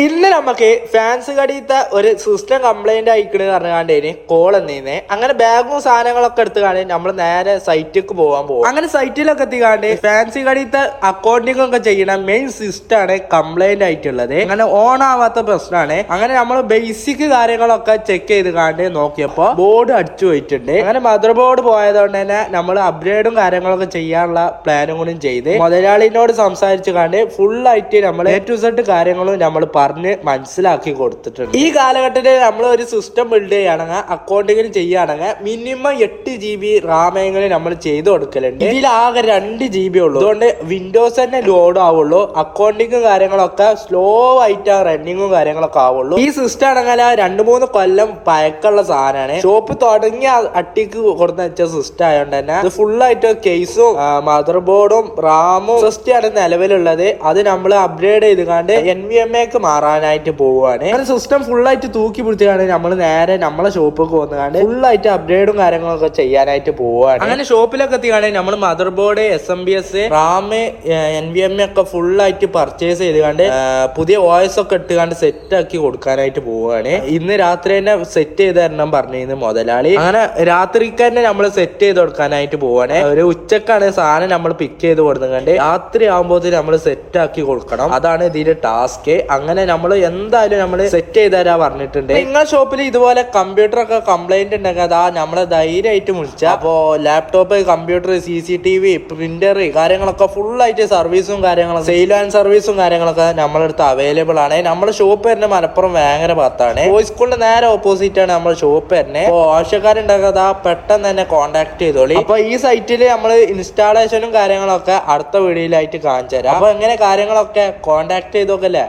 ഇന്ന് നമുക്ക് ഫാൻസ് കടിയത്തെ ഒരു സിസ്റ്റം കംപ്ലൈന്റ് ആയിക്കണ് പറഞ്ഞാണ്ടേന് കോൾ എന്നീന്ന് അങ്ങനെ ബാഗും സാധനങ്ങളൊക്കെ എടുത്തുകാണ്ട് നമ്മൾ നേരെ സൈറ്റിലേക്ക് പോകാൻ പോകും. അങ്ങനെ സൈറ്റിലൊക്കെ എത്തിക്കാണ്ട് ഫാൻസി കടിയത്തെ അക്കൗണ്ടിങ് ഒക്കെ ചെയ്യണ മെയിൻ സിസ്റ്റം ആണ് കംപ്ലൈന്റ് ആയിട്ടുള്ളത്. അങ്ങനെ ഓൺ ആവാത്ത പ്രശ്നമാണ്. അങ്ങനെ നമ്മൾ ബേസിക് കാര്യങ്ങളൊക്കെ ചെക്ക് ചെയ്ത് കാണ്ട് നോക്കിയപ്പോ ബോർഡ് അടിച്ചു പോയിട്ടുണ്ട്. അങ്ങനെ മദർ ബോർഡ് പോയതുകൊണ്ട് തന്നെ നമ്മൾ അപ്ഗ്രേഡും കാര്യങ്ങളൊക്കെ ചെയ്യാനുള്ള പ്ലാനും കൂടി ചെയ്ത് മുതലാളിനോട് സംസാരിച്ചു കാണ്ട് ഫുൾ ആയിട്ട് നമ്മൾ A to Z കാര്യങ്ങളും നമ്മൾ പറഞ്ഞ് മനസ്സിലാക്കി കൊടുത്തിട്ടുണ്ട്. ഈ കാലഘട്ടത്തിൽ നമ്മൾ ഒരു സിസ്റ്റം ബിൽഡ് ചെയ്യുകയാണെങ്കിൽ അക്കൗണ്ടിങ്ങിന് ചെയ്യുകയാണെങ്കിൽ മിനിമം 8 GB റാമെങ്കിലും നമ്മൾ ചെയ്ത് കൊടുക്കലുണ്ട്. ഇതിൽ ആകെ 2 GB ഉള്ളൂ. അതുകൊണ്ട് വിൻഡോസ് തന്നെ ലോഡ് ആവുള്ളൂ. അക്കൗണ്ടിങ്ങും കാര്യങ്ങളൊക്കെ സ്ലോ ആയിട്ട് റണ്ണിങ്ങും കാര്യങ്ങളൊക്കെ ആവുള്ളൂ. ഈ സിസ്റ്റം ആണെങ്കിൽ 2-3 കൊല്ലം പഴക്കമുള്ള സാധനമാണ്. ഷോപ്പ് തുടങ്ങിയ അട്ടിക്ക് കൊടുത്ത് വെച്ച സിസ്റ്റം ആയതുകൊണ്ട് തന്നെ ഇത് ഫുൾ ആയിട്ട് കേസും മദർ ബോർഡും റാമും സിസ്റ്റം ആണ് നിലവിലുള്ളത്. അത് നമ്മൾ അപ്ഗ്രേഡ് ചെയ്തുകൊണ്ട് NVMe മാറാനായിട്ട് പോവുകയാണ്. അങ്ങനെ സിസ്റ്റം ഫുൾ ആയിട്ട് തൂക്കി പിടിച്ചാണ് നമ്മൾ നേരെ നമ്മളെ ഷോപ്പിൽ വന്നുകൊണ്ട് ഫുൾ ആയിട്ട് അപ്ഗ്രേഡും കാര്യങ്ങളൊക്കെ ചെയ്യാനായിട്ട് പോവുകയാണ്. അങ്ങനെ ഷോപ്പിലൊക്കെ എത്തിക്കാണെങ്കിൽ നമ്മൾ mother board SMBS Ram NVMe ഒക്കെ ഫുൾ ആയിട്ട് പർച്ചേസ് ചെയ്തുകൊണ്ട് പുതിയ OS ഒക്കെ ഇട്ടുകൊണ്ട് സെറ്റ് ആക്കി കൊടുക്കാനായിട്ട് പോവുകയാണ്. ഇന്ന് രാത്രി തന്നെ സെറ്റ് ചെയ്ത് തരണം പറഞ്ഞിരുന്നു മുതലാളി. അങ്ങനെ രാത്രിക്ക് തന്നെ നമ്മൾ സെറ്റ് ചെയ്ത് കൊടുക്കാനായിട്ട് പോവുകയാണ്. ഒരു ഉച്ചക്കാണ് സാധനം നമ്മൾ പിക്ക് ചെയ്ത് കൊടുക്കുന്നുണ്ട്. രാത്രി ആകുമ്പോൾ നമ്മൾ സെറ്റ് ആക്കി കൊടുക്കണം. അതാണ് ഇതിന്റെ ടാസ്ക്. അങ്ങനെ നമ്മൾ എന്തായാലും നമ്മൾ സെറ്റ് ചെയ്ത് തരാ പറഞ്ഞിട്ടുണ്ട്. നിങ്ങളുടെ ഷോപ്പിൽ ഇതുപോലെ കമ്പ്യൂട്ടർ ഒക്കെ കംപ്ലൈന്റ് ഉണ്ടെങ്കിൽ അതാ നമ്മളെ ധൈര്യമായിട്ട് വിളിച്ച. അപ്പോ ലാപ്ടോപ്പ്, കമ്പ്യൂട്ടർ, CCTV, പ്രിന്റർ കാര്യങ്ങളൊക്കെ ഫുൾ ആയിട്ട് സർവീസും കാര്യങ്ങളൊക്കെ സെയിൽ ആൻഡ് സർവീസും കാര്യങ്ങളൊക്കെ നമ്മുടെ അടുത്ത് അവൈലബിൾ ആണ്. നമ്മുടെ ഷോപ്പ് തന്നെ മലപ്പുറം വേങ്ങര ഭാഗത്താണ്. സ്കൂളിന്റെ നേരെ ഓപ്പോസിറ്റ് ആണ് നമ്മുടെ ഷോപ്പ് തന്നെ. അപ്പോൾ ആവശ്യക്കാരുണ്ടാകാതെ പെട്ടെന്ന് തന്നെ കോൺടാക്ട് ചെയ്തോളി. അപ്പൊ ഈ സൈറ്റിൽ നമ്മൾ ഇൻസ്റ്റാളേഷനും കാര്യങ്ങളൊക്കെ അടുത്ത വീഡിയോയിലായിട്ട് കാണിച്ചു തരാം. അപ്പൊ എങ്ങനെ കാര്യങ്ങളൊക്കെ കോൺടാക്ട് ചെയ്തോക്കല്ലേ.